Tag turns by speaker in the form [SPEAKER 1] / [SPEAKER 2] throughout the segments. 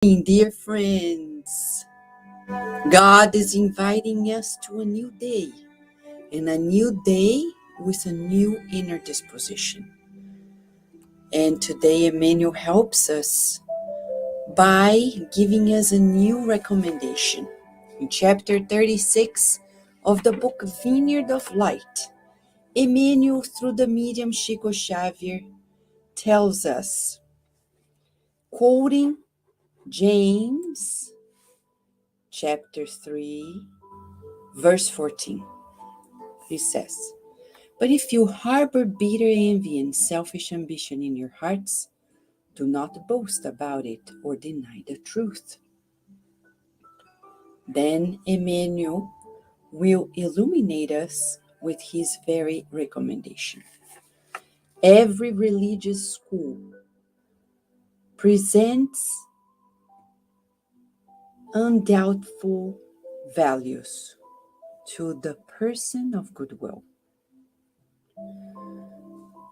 [SPEAKER 1] Dear friends, God is inviting us to a new day, and a new day with a new inner disposition. And today, Emmanuel helps us by giving us a new recommendation. In chapter 36 of the book Vineyardoflight, Emmanuel, through the medium Chico Xavier, tells us, quoting James chapter 3, verse 14, he says, "But if you harbor bitter envy and selfish ambition in your hearts, do not boast about it or deny the truth." Then Emmanuel will illuminate us with his very recommendation. Every religious school presents undoubtful values to the person of goodwill.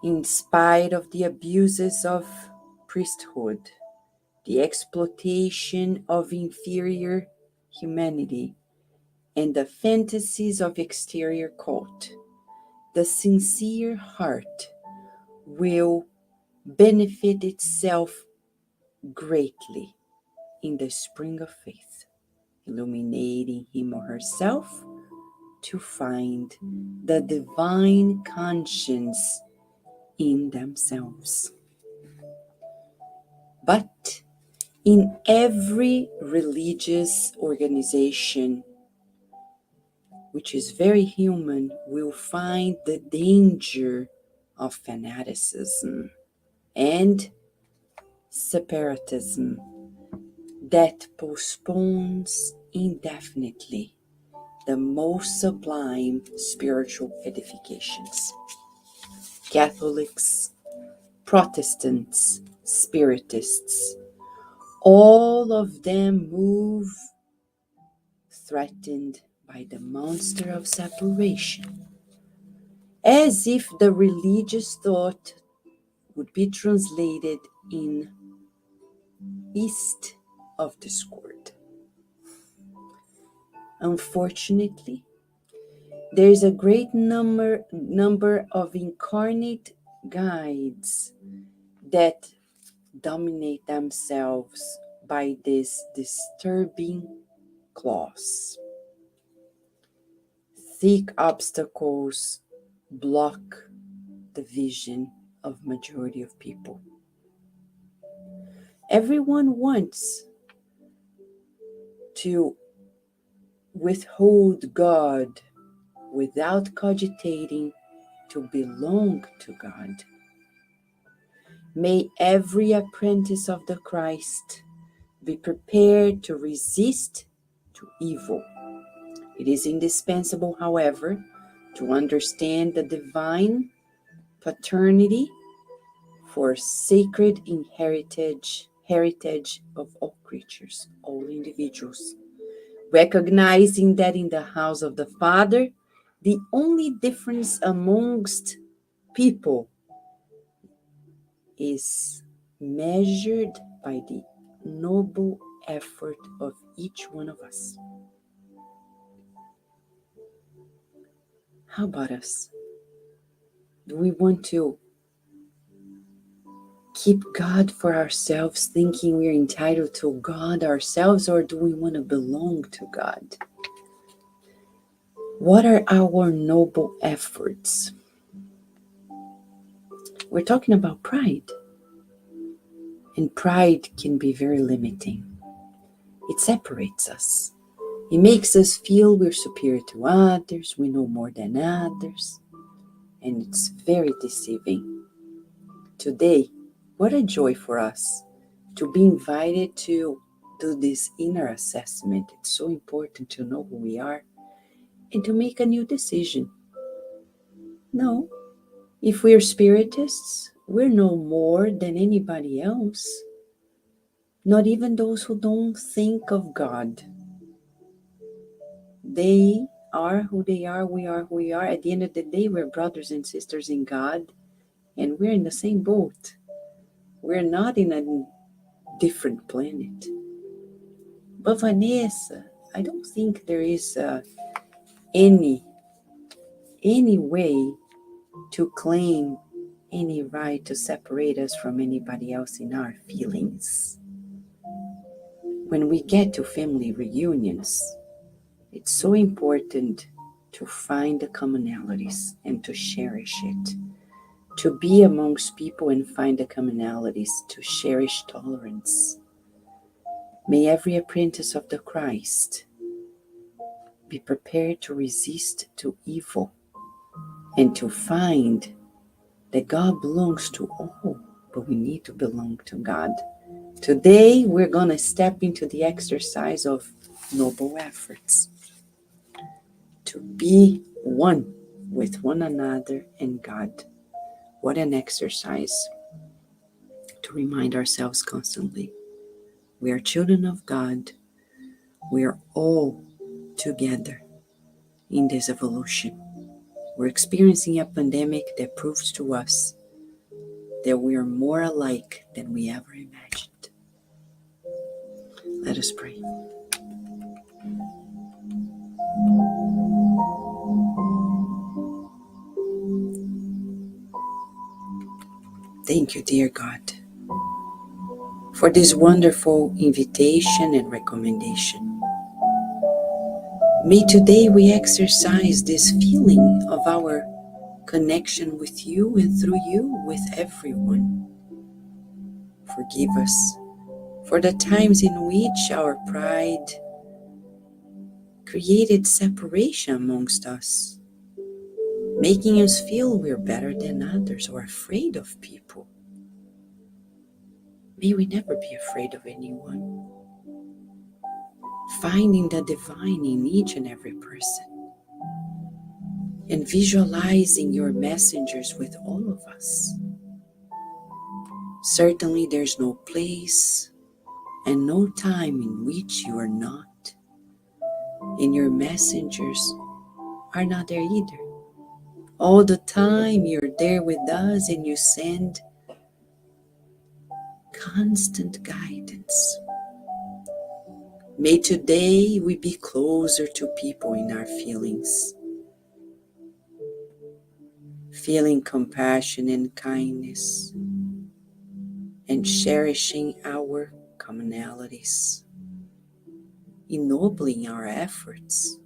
[SPEAKER 1] In spite of the abuses of priesthood, the exploitation of inferior humanity, and the fantasies of exterior cult, the sincere heart will benefit itself greatly in the spring of faith, illuminating him or herself to find the divine conscience in themselves. But in every religious organization, which is very human, will find the danger of fanaticism and separatism that postpones indefinitely the most sublime spiritual edifications. Catholics, Protestants, Spiritists, all of them move threatened by the monster of separation, as if the religious thought would be translated in east of discord. Unfortunately, there is a great number of incarnate guides that dominate themselves by this disturbing clause. Thick obstacles block the vision of majority of people. Everyone wants to withhold God without cogitating to belong to God. May every apprentice of the Christ be prepared to resist to evil. It is indispensable, however, to understand the divine paternity for sacred heritage of all creatures, all individuals, recognizing that in the house of the Father, the only difference amongst people is measured by the noble effort of each one of us. How about us? Do we want to keep God for ourselves, thinking we're entitled to God ourselves, or do we want to belong to God? What are our noble efforts? We're talking about pride. And pride can be very limiting. It separates us. It makes us feel we're superior to others, we know more than others, and it's very deceiving. Today, what a joy for us to be invited to do this inner assessment. It's so important to know who we are and to make a new decision. No, if we're spiritists, we're no more than anybody else, not even those who don't think of God. They are who they are, we are who we are. At the end of the day, we're brothers and sisters in God, and we're in the same boat. We're not in a different planet. But Vanessa, I don't think there is any way to claim any right to separate us from anybody else in our feelings. When we get to family reunions, it's so important to find the commonalities and to cherish it. To be amongst people and find the commonalities, to cherish tolerance. May every apprentice of the Christ be prepared to resist to evil and to find that God belongs to all, but we need to belong to God. Today, we're going to step into the exercise of noble efforts to be one with one another and God. What an exercise to remind ourselves constantly. We are children of God. We are all together in this evolution. We're experiencing a pandemic that proves to us that we are more alike than we ever imagined. Let us pray. Thank you, dear God, for this wonderful invitation and recommendation. May today we exercise this feeling of our connection with you and through you with everyone. Forgive us for the times in which our pride created separation amongst us, making us feel we're better than others or afraid of people. May we never be afraid of anyone. Finding the divine in each and every person and visualizing your messengers with all of us. Certainly there's no place and no time in which you are not, and your messengers are not there either. All the time you're there with us and you send constant guidance. May today we be closer to people in our feelings, feeling compassion and kindness, and cherishing our commonalities, ennobling our efforts,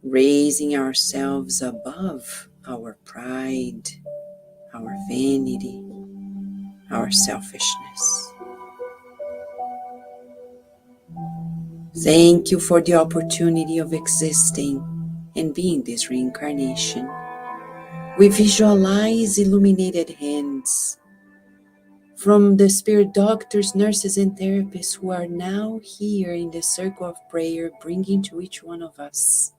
[SPEAKER 1] raising ourselves above our pride, our vanity, our selfishness. Thank you for the opportunity of existing and being this reincarnation. We visualize illuminated hands from the spirit doctors, nurses, and therapists who are now here in the circle of prayer, bringing to each one of us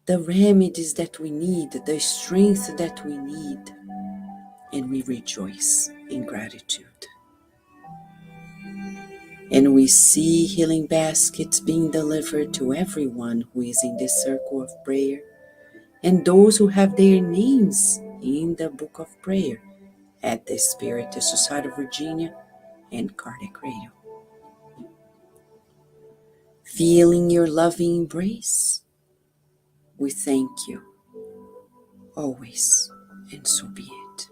[SPEAKER 1] the remedies that we need, the strength that we need, and we rejoice in gratitude. And we see healing baskets being delivered to everyone who is in this circle of prayer and those who have their names in the book of prayer at the Spirit Society of Virginia and Cardiac Radio. Feeling your loving embrace, we thank you always, and so be it.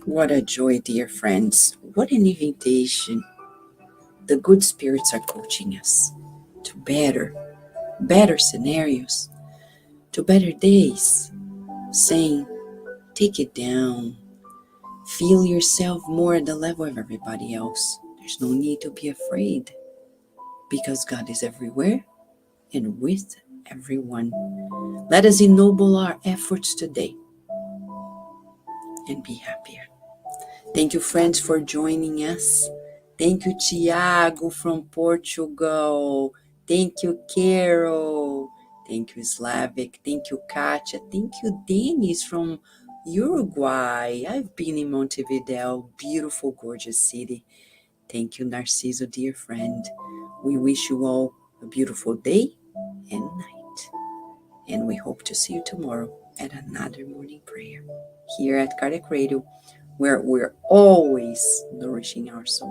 [SPEAKER 1] What a joy, dear friends. What an invitation. The good spirits are coaching us to better scenarios, to better days, saying, take it down. Feel yourself more at the level of everybody else. There's no need to be afraid because God is everywhere and with everyone. Let us ennoble our efforts today and be happier. Thank you, friends, for joining us. Thank you, Tiago from Portugal. Thank you, Carol. Thank you, Slavic. Thank you, Katia. Thank you, Dennis from Uruguay. I've been in Montevideo, beautiful, gorgeous city. Thank you, Narciso, dear friend. We wish you all a beautiful day and night. And we hope to see you tomorrow at another morning prayer here at Cardiac Radio, where we're always nourishing our soul.